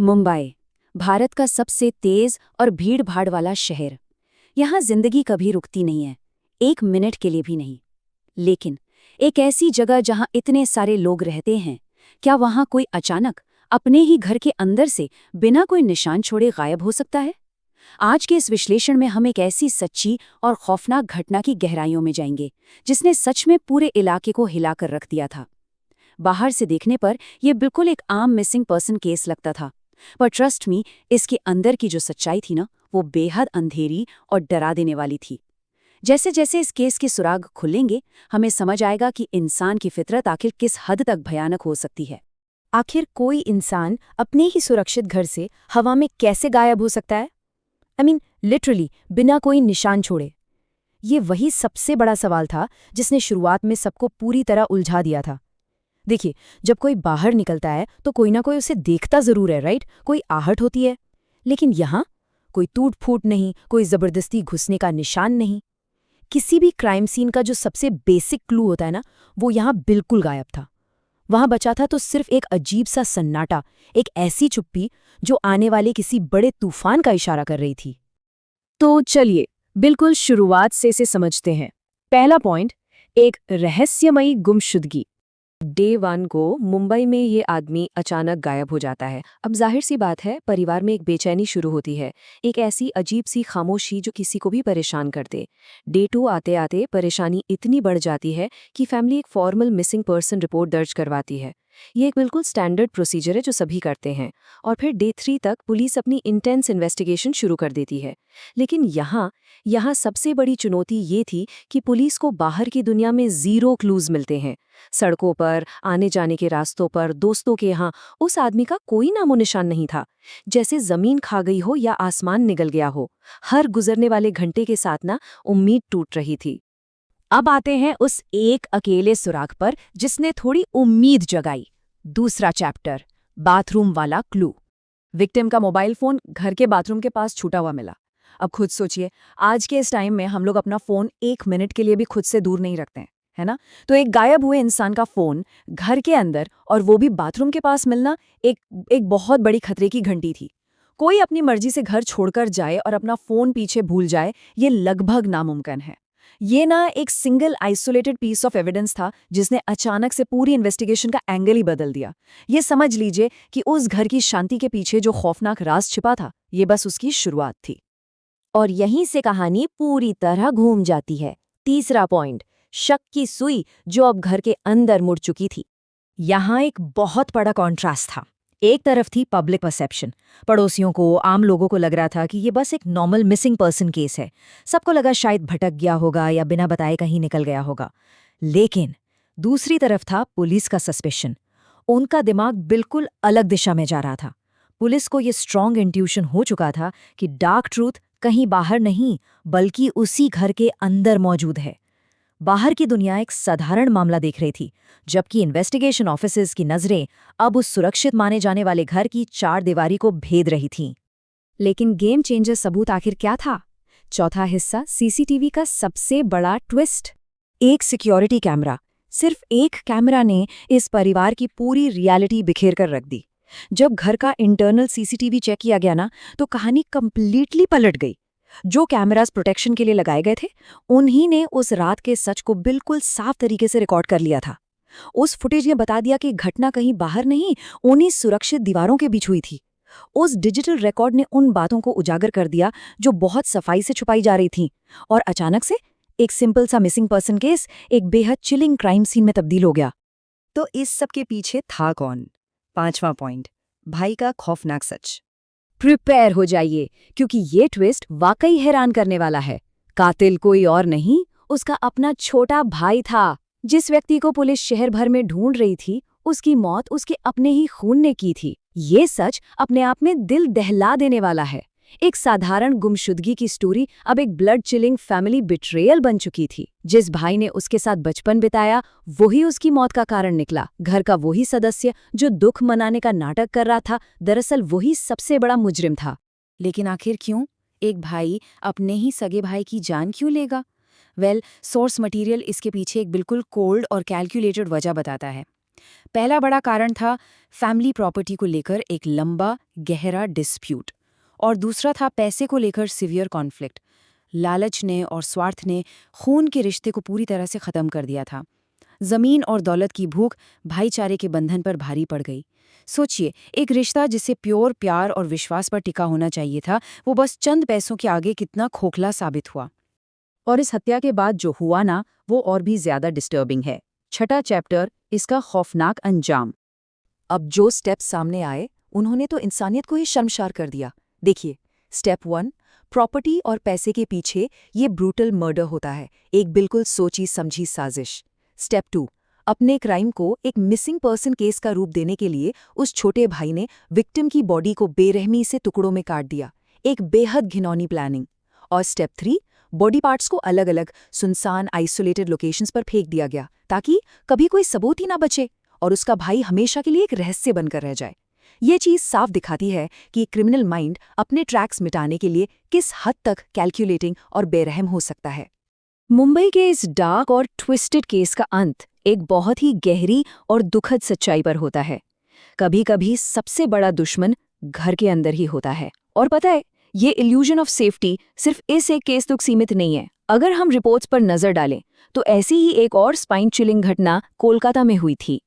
मुंबई, भारत का सबसे तेज और भीड़-भाड़ वाला शहर। यहाँ जिंदगी कभी रुकती नहीं है, एक मिनट के लिए भी नहीं। लेकिन एक ऐसी जगह जहाँ इतने सारे लोग रहते हैं, क्या वहाँ कोई अचानक अपने ही घर के अंदर से बिना कोई निशान छोड़े गायब हो सकता है? आज के इस विश्लेषण में हम एक ऐसी सच्ची और खौफनाक घटना की गहराइयों में जाएंगे, जिसने सच में पूरे इलाके को हिलाकर रख दिया था। बाहर से देखने पर यह बिल्कुल एक आम मिसिंग पर्सन केस लगता था, पर ट्रस्ट मी, इसके अंदर की जो सच्चाई थी ना, वो बेहद अंधेरी और डरा देने वाली थी। जैसे जैसे इस केस के सुराग खुलेंगे, हमें समझ आएगा कि इंसान की फितरत आखिर किस हद तक भयानक हो सकती है। आखिर कोई इंसान अपने ही सुरक्षित घर से हवा में कैसे गायब हो सकता है? लिटरली बिना कोई निशान छोड़े। ये वही सबसे बड़ा सवाल था जिसने शुरुआत में सबको पूरी तरह उलझा दिया था। देखिए, जब कोई बाहर निकलता है तो कोई ना कोई उसे देखता जरूर है, राइट? कोई आहट होती है। लेकिन यहाँ कोई टूट फूट नहीं, कोई जबरदस्ती घुसने का निशान नहीं। किसी भी क्राइम सीन का जो सबसे बेसिक क्लू होता है ना, वो यहाँ बिल्कुल गायब था। वहां बचा था तो सिर्फ एक अजीब सा सन्नाटा, एक ऐसी चुप्पी जो आने वाले किसी बड़े तूफान का इशारा कर रही थी। तो चलिए बिल्कुल शुरुआत से इसे समझते हैं। पहला पॉइंट, एक रहस्यमयी गुमशुदगी। डे 1 को मुंबई में ये आदमी अचानक गायब हो जाता है। अब जाहिर सी बात है, परिवार में एक बेचैनी शुरू होती है, एक ऐसी अजीब सी खामोशी जो किसी को भी परेशान कर दे। डे 2 आते आते परेशानी इतनी बढ़ जाती है कि फैमिली एक फॉर्मल मिसिंग पर्सन रिपोर्ट दर्ज करवाती है। ये एक बिल्कुल स्टैंडर्ड प्रोसीजर है जो सभी करते हैं। और फिर डे 3 तक पुलिस अपनी इंटेंस इन्वेस्टिगेशन शुरू कर देती है। लेकिन यहाँ सबसे बड़ी चुनौती ये थी कि पुलिस को बाहर की दुनिया में ज़ीरो क्लूज मिलते हैं। सड़कों पर, आने जाने के रास्तों पर, दोस्तों के यहाँ उस आदमी का कोई नामो निशान नहीं था। जैसे जमीन खा गई हो या आसमान निगल गया हो। हर गुजरने वाले घंटे के साथ ना उम्मीद टूट रही थी। अब आते हैं उस एक अकेले सुराग पर जिसने थोड़ी उम्मीद जगाई। दूसरा चैप्टर, बाथरूम वाला क्लू। विक्टिम का मोबाइल फोन घर के बाथरूम के पास छूटा हुआ मिला। अब खुद सोचिए, आज के इस टाइम में हम लोग अपना फोन एक मिनट के लिए भी खुद से दूर नहीं रखते हैं, है ना? तो एक गायब हुए इंसान का फोन घर के अंदर, और वो भी बाथरूम के पास मिलना, एक बहुत बड़ी खतरे की घंटी थी। कोई अपनी मर्जी से घर छोड़कर जाए और अपना फोन पीछे भूल जाए, ये लगभग नामुमकिन है। ये ना एक single isolated piece of evidence था जिसने अचानक से पूरी इन्वेस्टिगेशन का एंगल ही बदल दिया। ये समझ लीजिए कि उस घर की शांति के पीछे जो खौफनाक राज छिपा था, ये बस उसकी शुरुआत थी। और यहीं से कहानी पूरी तरह घूम जाती है। तीसरा पॉइंट, शक की सुई जो अब घर के अंदर मुड़ चुकी थी। यहाँ एक बहुत बड़ा कॉन्ट्रास्ट था। एक तरफ थी पब्लिक परसेप्शन। पड़ोसियों को, आम लोगों को लग रहा था कि ये बस एक नॉर्मल मिसिंग पर्सन केस है। सबको लगा शायद भटक गया होगा या बिना बताए कहीं निकल गया होगा। लेकिन दूसरी तरफ था पुलिस का सस्पेशन। उनका दिमाग बिल्कुल अलग दिशा में जा रहा था। पुलिस को ये स्ट्रॉन्ग इंट्यूशन हो चुका था कि डार्क ट्रूथ कहीं बाहर नहीं, बल्कि उसी घर के अंदर मौजूद है। बाहर की दुनिया एक साधारण मामला देख रही थी, जबकि इन्वेस्टिगेशन ऑफिसर्स की नजरें अब उस सुरक्षित माने जाने वाले घर की चार दीवारी को भेद रही थीं। लेकिन गेम चेंजर सबूत आखिर क्या था? चौथा हिस्सा, सीसीटीवी का सबसे बड़ा ट्विस्ट। एक सिक्योरिटी कैमरा। सिर्फ एक कैमरा ने इस परिवार की पूरी रियलिटी बिखेर कर रख दी। जब घर का इंटरनल सीसीटीवी चेक किया गया ना, तो कहानी कंप्लीटली पलट गई। जो कैमरास प्रोटेक्शन के लिए लगाए गए थे, उन्हीं ने उस रात के सच को बिल्कुल साफ तरीके से रिकॉर्ड कर लिया था। उस फुटेज ने बता दिया कि घटना कहीं बाहर नहीं, उन्हीं सुरक्षित दीवारों के बीच हुई थी। उस डिजिटल रिकॉर्ड ने उन बातों को उजागर कर दिया जो बहुत सफाई से छुपाई जा रही थीं, और अचानक से एक सिंपल सा मिसिंग पर्सन केस एक बेहद चिलिंग क्राइम सीन में तब्दील हो गया। तो इस सब के पीछे था कौन? पांचवा पॉइंट, भाई का खौफनाक सच। प्रिपेयर हो जाइए, क्योंकि ये ट्विस्ट वाकई हैरान करने वाला है। कातिल कोई और नहीं, उसका अपना छोटा भाई था। जिस व्यक्ति को पुलिस शहर भर में ढूंढ रही थी, उसकी मौत उसके अपने ही खून ने की थी। ये सच अपने आप में दिल दहला देने वाला है। एक साधारण गुमशुदगी की स्टोरी अब एक ब्लड चिलिंग फैमिली बिट्रेयल बन चुकी थी। जिस भाई ने उसके साथ बचपन बिताया, वही उसकी मौत का कारण निकला। घर का वही सदस्य जो दुख मनाने का नाटक कर रहा था, दरअसल वही सबसे बड़ा मुजरिम था। लेकिन आखिर क्यों? एक भाई अपने ही सगे भाई की जान क्यों लेगा? सोर्स मटेरियल इसके पीछे एक बिल्कुल कोल्ड और कैलकुलेटेड वजह बताता है। पहला बड़ा कारण था फैमिली प्रॉपर्टी को लेकर एक लंबा गहरा डिस्प्यूट, और दूसरा था पैसे को लेकर सीवियर कॉन्फ्लिक्ट। लालच ने और स्वार्थ ने खून के रिश्ते को पूरी तरह से खत्म कर दिया था। जमीन और दौलत की भूख भाईचारे के बंधन पर भारी पड़ गई। सोचिए, एक रिश्ता जिसे प्योर प्यार और विश्वास पर टिका होना चाहिए था, वो बस चंद पैसों के आगे कितना खोखला साबित हुआ। और इस हत्या के बाद जो हुआ ना, वो और भी ज्यादा डिस्टर्बिंग है। छठा चैप्टर, इसका खौफनाक अंजाम। अब जो स्टेप्स सामने आए उन्होंने तो इंसानियत को ही शर्मसार कर दिया। देखिए, स्टेप 1, प्रॉपर्टी और पैसे के पीछे ये ब्रूटल मर्डर होता है, एक बिल्कुल सोची समझी साजिश। स्टेप 2, अपने क्राइम को एक मिसिंग पर्सन केस का रूप देने के लिए उस छोटे भाई ने विक्टिम की बॉडी को बेरहमी से टुकड़ों में काट दिया, एक बेहद घिनौनी प्लानिंग। और स्टेप 3, बॉडी पार्ट्स को अलग अलग सुनसान आइसोलेटेड लोकेशंस पर फेंक दिया गया ताकि कभी कोई सबूत ही ना बचे और उसका भाई हमेशा के लिए एक रहस्य बनकर रह जाए। ये चीज साफ दिखाती है कि क्रिमिनल माइंड अपने ट्रैक्स मिटाने के लिए किस हद तक कैलकुलेटिंग और बेरहम हो सकता है। मुंबई के इस डार्क और ट्विस्टेड केस का अंत एक बहुत ही गहरी और दुखद सच्चाई पर होता है। कभी-कभी सबसे बड़ा दुश्मन घर के अंदर ही होता है। और पता है, ये इल्यूजन ऑफ सेफ्टी सिर्फ इस एक केस तक सीमित नहीं है। अगर हम रिपोर्ट्स पर नजर डालें तो ऐसी ही एक और स्पाइन चिलिंग घटना कोलकाता में हुई थी।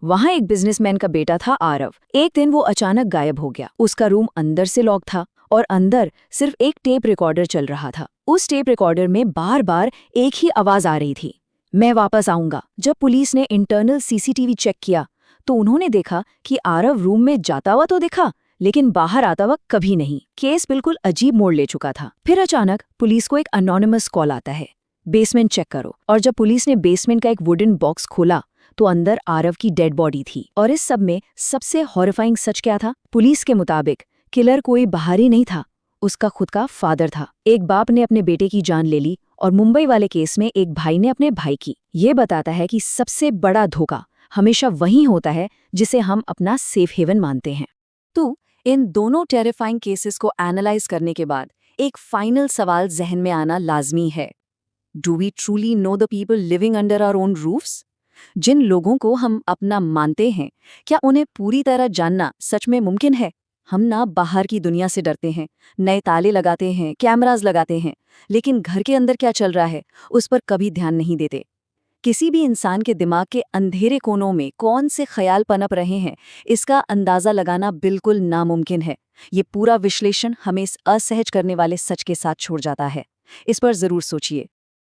वहां एक बिजनेसमैन का बेटा था आरव। एक दिन वो अचानक गायब हो गया। उसका रूम अंदर से लॉक था और अंदर सिर्फ एक टेप रिकॉर्डर चल रहा था। उस टेप रिकॉर्डर में बार बार एक ही आवाज आ रही थी, मैं वापस आऊंगा। जब पुलिस ने इंटरनल सीसीटीवी चेक किया तो उन्होंने देखा कि आरव रूम में जाता हुआ तो दिखा, लेकिन बाहर आता हुआ कभी नहीं। केस बिल्कुल अजीब मोड़ ले चुका था। फिर अचानक पुलिस को एक अनोनिमस कॉल आता है, बेसमेंट चेक करो। और जब पुलिस ने बेसमेंट का एक वुडन बॉक्स खोला तो अंदर आरव की डेड बॉडी थी। और इस सब में सबसे हॉरिफाइंग सच क्या था? पुलिस के मुताबिक किलर कोई बाहरी नहीं था, उसका खुद का फादर था। एक बाप ने अपने बेटे की जान ले ली और मुंबई वाले केस में एक भाई ने अपने भाई की। ये बताता है कि सबसे बड़ा धोखा हमेशा वही होता है जिसे हम अपना सेफ हेवन मानते हैं। तो इन दोनों टेरिफाइंग केसेस को एनालाइज करने के बाद एक फाइनल सवाल जहन में आना लाजमी है। Do we truly know the people living under our own roofs? जिन लोगों को हम अपना मानते हैं, क्या उन्हें पूरी तरह जानना सच में मुमकिन है? हम ना बाहर की दुनिया से डरते हैं, नए ताले लगाते हैं, कैमरास लगाते हैं, लेकिन घर के अंदर क्या चल रहा है उस पर कभी ध्यान नहीं देते। किसी भी इंसान के दिमाग के अंधेरे कोनों में कौन से ख्याल पनप रहे हैं, इसका अंदाजा लगाना बिल्कुल नामुमकिन है। ये पूरा विश्लेषण हमें इस असहज करने वाले सच के साथ छोड़ जाता है। इस पर जरूर सोचिए।